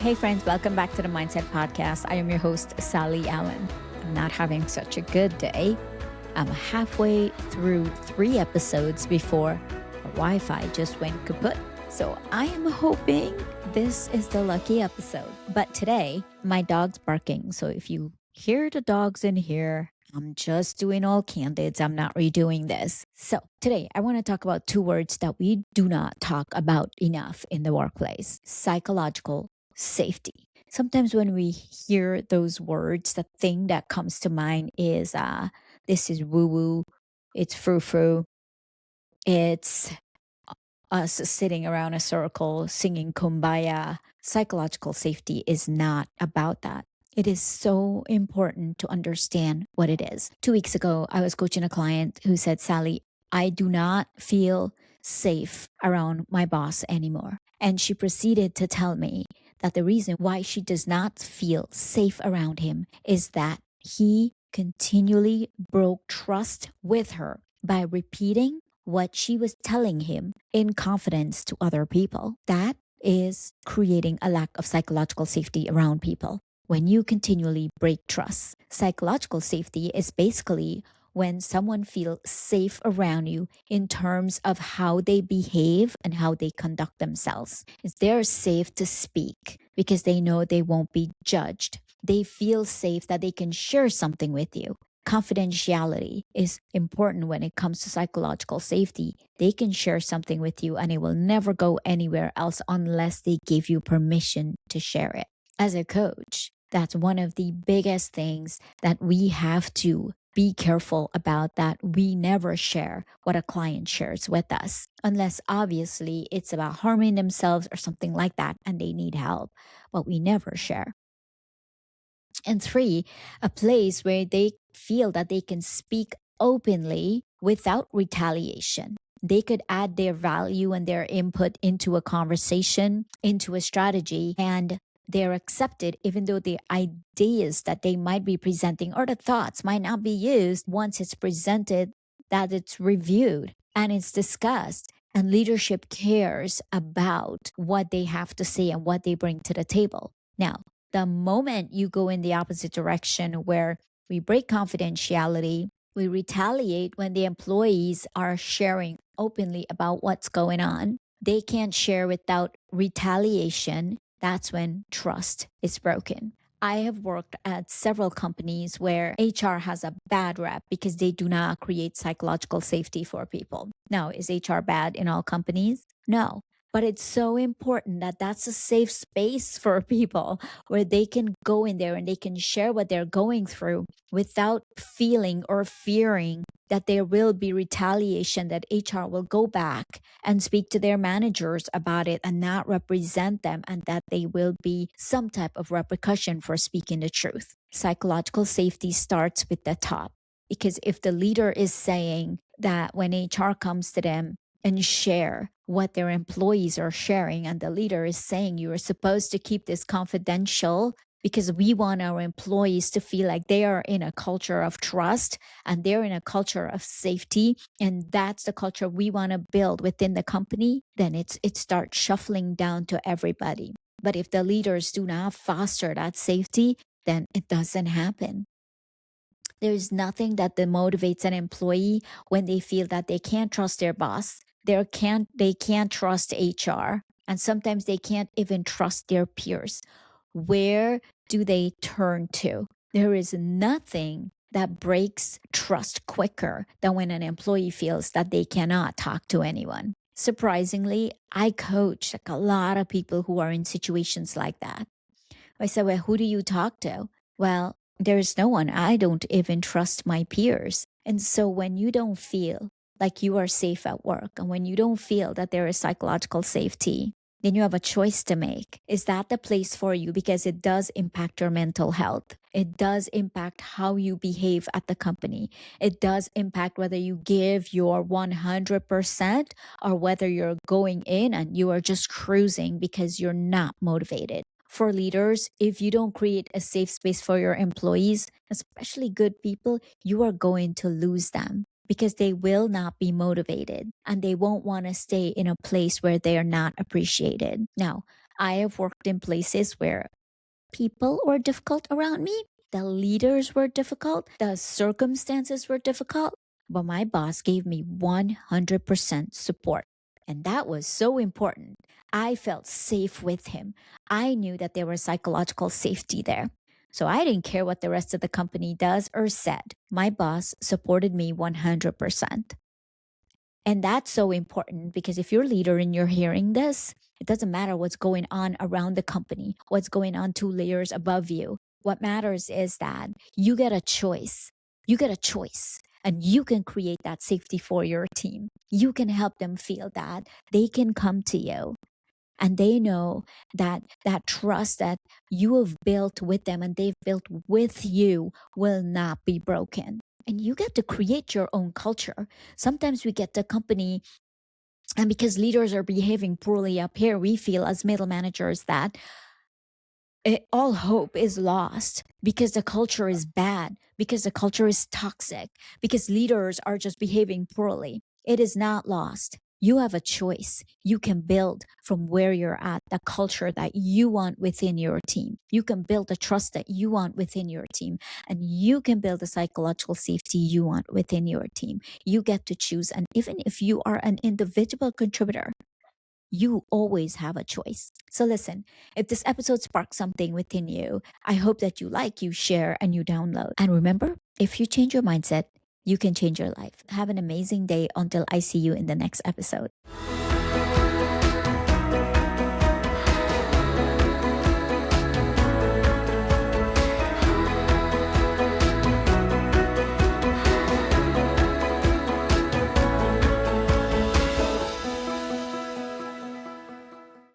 Hey friends, welcome back to the Mindset Podcast. I am your host, Sally Allen. I'm not having such a good day. I'm halfway through 3 episodes before the Wi-Fi just went kaput. So I am hoping this is the lucky episode. But today, my dog's barking. So if you hear the dogs in here, I'm just doing all candids. I'm not redoing this. So today, I want to talk about 2 words that we do not talk about enough in the workplace: psychological safety. Sometimes when we hear those words, the thing that comes to mind is this is woo-woo, it's frou-frou, it's us sitting around a circle singing Kumbaya. Psychological safety is not about that. It is so important to understand what it is. 2 weeks ago, I was coaching a client who said, Sally, I do not feel safe around my boss anymore. And she proceeded to tell me that the reason why she does not feel safe around him is that he continually broke trust with her by repeating what she was telling him in confidence to other people. That is creating a lack of psychological safety around people. When you continually break trust, psychological safety is basically when someone feels safe around you in terms of how they behave and how they conduct themselves. They're safe to speak because they know they won't be judged. They feel safe that they can share something with you. Confidentiality is important when it comes to psychological safety. They can share something with you and it will never go anywhere else unless they give you permission to share it. As a coach, that's one of the biggest things that we have to be careful about, that we never share what a client shares with us, unless obviously it's about harming themselves or something like that and they need help, but we never share. And 3, a place where they feel that they can speak openly without retaliation. They could add their value and their input into a conversation, into a strategy, and they're accepted even though the ideas that they might be presenting or the thoughts might not be used. Once it's presented, that it's reviewed and it's discussed, and leadership cares about what they have to say and what they bring to the table. Now, the moment you go in the opposite direction where we break confidentiality, we retaliate when the employees are sharing openly about what's going on, they can't share without retaliation. That's when trust is broken. I have worked at several companies where HR has a bad rep because they do not create psychological safety for people. Now, is HR bad in all companies? No. But it's so important that that's a safe space for people where they can go in there and they can share what they're going through without feeling or fearing that there will be retaliation, that HR will go back and speak to their managers about it and not represent them, and that they will be some type of repercussion for speaking the truth. Psychological safety starts with the top, because if the leader is saying that when HR comes to them and share what their employees are sharing, and the leader is saying you are supposed to keep this confidential because we want our employees to feel like they are in a culture of trust and they're in a culture of safety, and that's the culture we want to build within the company, then it starts shuffling down to everybody. But if the leaders do not foster that safety, then it doesn't happen. There's nothing that demotivates an employee when they feel that they can't trust their boss, they can't trust HR, and sometimes they can't even trust their peers. Where do they turn to? There is nothing that breaks trust quicker than when an employee feels that they cannot talk to anyone. Surprisingly, I coach a lot of people who are in situations like that. I said, well, who do you talk to? Well, there's no one. I don't even trust my peers. And so when you don't feel like you are safe at work, and when you don't feel that there is psychological safety, then you have a choice to make. Is that the place for you? Because it does impact your mental health. It does impact how you behave at the company. It does impact whether you give your 100% or whether you're going in and you are just cruising because you're not motivated. For leaders, if you don't create a safe space for your employees, especially good people, you are going to lose them because they will not be motivated and they won't want to stay in a place where they are not appreciated. Now, I have worked in places where people were difficult around me, the leaders were difficult, the circumstances were difficult, but my boss gave me 100% support. And that was so important. I felt safe with him. I knew that there was psychological safety there. So I didn't care what the rest of the company does or said. My boss supported me 100%. And that's so important because if you're a leader and you're hearing this, it doesn't matter what's going on around the company, what's going on 2 layers above you. What matters is that you get a choice. You get a choice and you can create that safety for your team. You can help them feel that they can come to you and they know that that trust that you have built with them and they've built with you will not be broken. And you get to create your own culture. Sometimes we get the company, and because leaders are behaving poorly up here, we feel as middle managers that all hope is lost because the culture is bad, because the culture is toxic, because leaders are just behaving poorly. It is not lost. You have a choice. You can build from where you're at the culture that you want within your team. You can build the trust that you want within your team, and you can build the psychological safety you want within your team. You get to choose. And even if you are an individual contributor, you always have a choice. So listen, if this episode sparks something within you, I hope that you like, you share, and you download. And remember, if you change your mindset, you can change your life. Have an amazing day until I see you in the next episode.